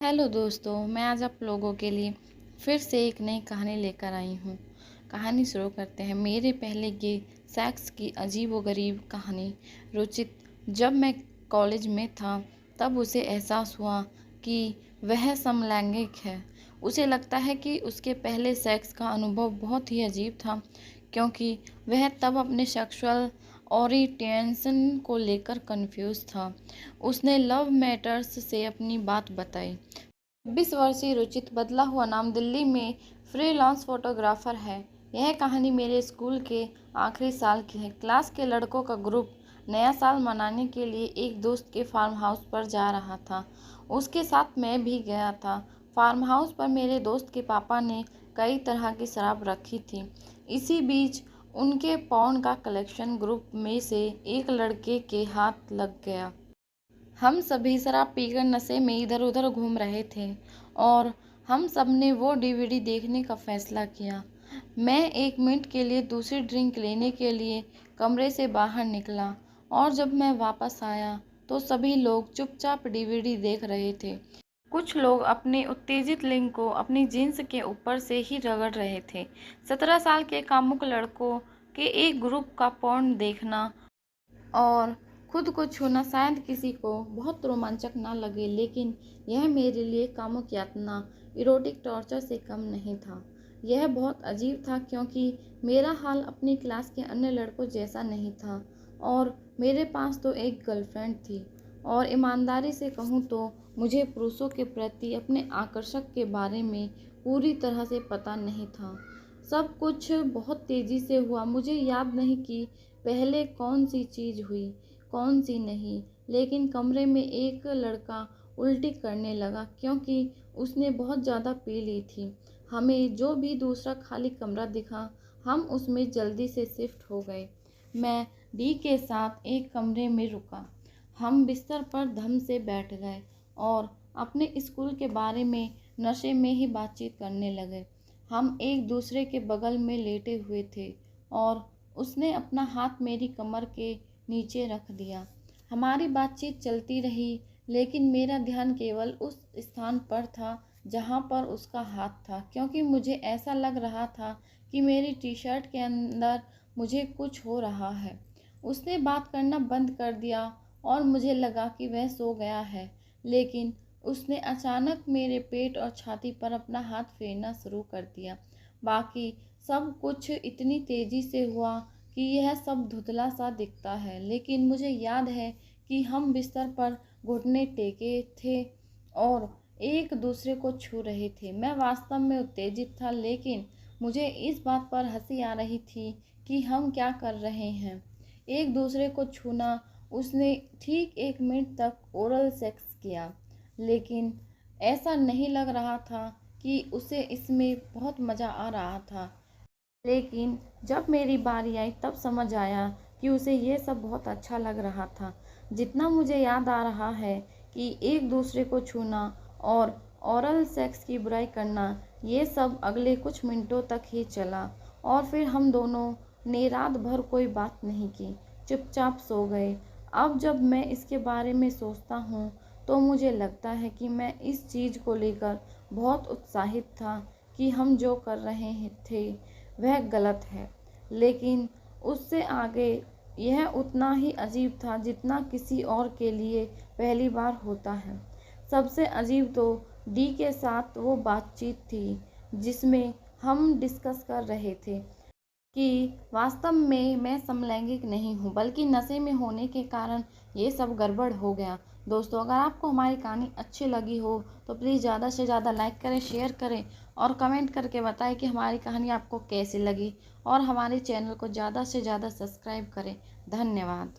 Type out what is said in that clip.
Hello दोस्तों, मैं आज आप लोगों के लिए फिर से एक नई कहानी लेकर आई हूँ। कहानी शुरू करते हैं। मेरे पहले के सेक्स की अजीबोगरीब कहानी। रुचित जब मैं कॉलेज में था तब उसे एहसास हुआ कि वह समलैंगिक है। उसे लगता है कि उसके पहले सेक्स का अनुभव बहुत ही अजीब था, क्योंकि वह तब अपने सेक्सुअल ओरिएंटेशन को लेकर कंफ्यूज था। उसने लव मैटर्स से अपनी बात बताई। 26 वर्षीय रुचित बदला हुआ नाम दिल्ली में फ्रीलांस फोटोग्राफर है। यह कहानी मेरे स्कूल के आखिरी साल की है। क्लास के लड़कों का ग्रुप नया साल मनाने के लिए एक दोस्त के फार्म हाउस पर जा रहा था। उसके साथ मैं भी गया था। फार्म हाउस पर मेरे दोस्त के पापा ने कई तरह की शराब रखी थी। इसी बीच उनके पॉर्न का कलेक्शन ग्रुप में से एक लड़के के हाथ लग गया। हम सभी शराब पीकर नशे में इधर उधर घूम रहे थे और हम सब ने वो डीवीडी देखने का फैसला किया। मैं 1 मिनट के लिए दूसरी ड्रिंक लेने के लिए कमरे से बाहर निकला और जब मैं वापस आया तो सभी लोग चुपचाप डीवीडी देख रहे थे। कुछ लोग अपने उत्तेजित लिंग को अपनी जींस के ऊपर से ही रगड़ रहे थे। 17 साल के कामुक लड़कों के एक ग्रुप का पॉर्न देखना और खुद को छूना शायद किसी को बहुत रोमांचक ना लगे, लेकिन यह मेरे लिए कामुक यातना, इरोटिक टॉर्चर से कम नहीं था। यह बहुत अजीब था क्योंकि मेरा हाल अपनी क्लास के अन्य लड़कों जैसा नहीं था और मेरे पास तो एक गर्लफ्रेंड थी। और ईमानदारी से कहूँ तो मुझे पुरुषों के प्रति अपने आकर्षक के बारे में पूरी तरह से पता नहीं था। सब कुछ बहुत तेज़ी से हुआ। मुझे याद नहीं कि पहले कौन सी चीज़ हुई, कौन सी नहीं, लेकिन कमरे में एक लड़का उल्टी करने लगा क्योंकि उसने बहुत ज़्यादा पी ली थी। हमें जो भी दूसरा खाली कमरा दिखा, हम उसमें जल्दी से शिफ्ट हो गए। मैं डी के साथ एक कमरे में रुका। हम बिस्तर पर धम से बैठ गए और अपने स्कूल के बारे में नशे में ही बातचीत करने लगे। हम एक दूसरे के बगल में लेटे हुए थे और उसने अपना हाथ मेरी कमर के नीचे रख दिया। हमारी बातचीत चलती रही, लेकिन मेरा ध्यान केवल उस स्थान पर था जहाँ पर उसका हाथ था, क्योंकि मुझे ऐसा लग रहा था कि मेरी टी शर्ट के अंदर मुझे कुछ हो रहा है। उसने बात करना बंद कर दिया और मुझे लगा कि वह सो गया है, लेकिन उसने अचानक मेरे पेट और छाती पर अपना हाथ फेरना शुरू कर दिया। बाकी सब कुछ इतनी तेज़ी से हुआ कि यह सब धुंधला सा दिखता है, लेकिन मुझे याद है कि हम बिस्तर पर घुटने टेके थे और एक दूसरे को छू रहे थे। मैं वास्तव में उत्तेजित था, लेकिन मुझे इस बात पर हंसी आ रही थी कि हम क्या कर रहे हैं, एक दूसरे को छूना। उसने ठीक 1 मिनट तक ओरल सेक्स किया, लेकिन ऐसा नहीं लग रहा था कि उसे इसमें बहुत मज़ा आ रहा था। लेकिन जब मेरी बारी आई तब समझ आया कि उसे ये सब बहुत अच्छा लग रहा था। जितना मुझे याद आ रहा है कि एक दूसरे को छूना और ओरल सेक्स की बुराई करना, ये सब अगले कुछ मिनटों तक ही चला और फिर हम दोनों ने रात भर कोई बात नहीं की, चुपचाप सो गए। अब जब मैं इसके बारे में सोचता हूँ तो मुझे लगता है कि मैं इस चीज़ को लेकर बहुत उत्साहित था कि हम जो कर रहे थे वह गलत है, लेकिन उससे आगे यह उतना ही अजीब था जितना किसी और के लिए पहली बार होता है। सबसे अजीब तो डी के साथ वो बातचीत थी जिसमें हम डिस्कस कर रहे थे कि वास्तव में मैं समलैंगिक नहीं हूँ, बल्कि नशे में होने के कारण ये सब गड़बड़ हो गया। दोस्तों, अगर आपको हमारी कहानी अच्छी लगी हो तो प्लीज़ ज़्यादा से ज़्यादा लाइक करें, शेयर करें और कमेंट करके बताएं कि हमारी कहानी आपको कैसी लगी, और हमारे चैनल को ज़्यादा से ज़्यादा सब्सक्राइब करें। धन्यवाद।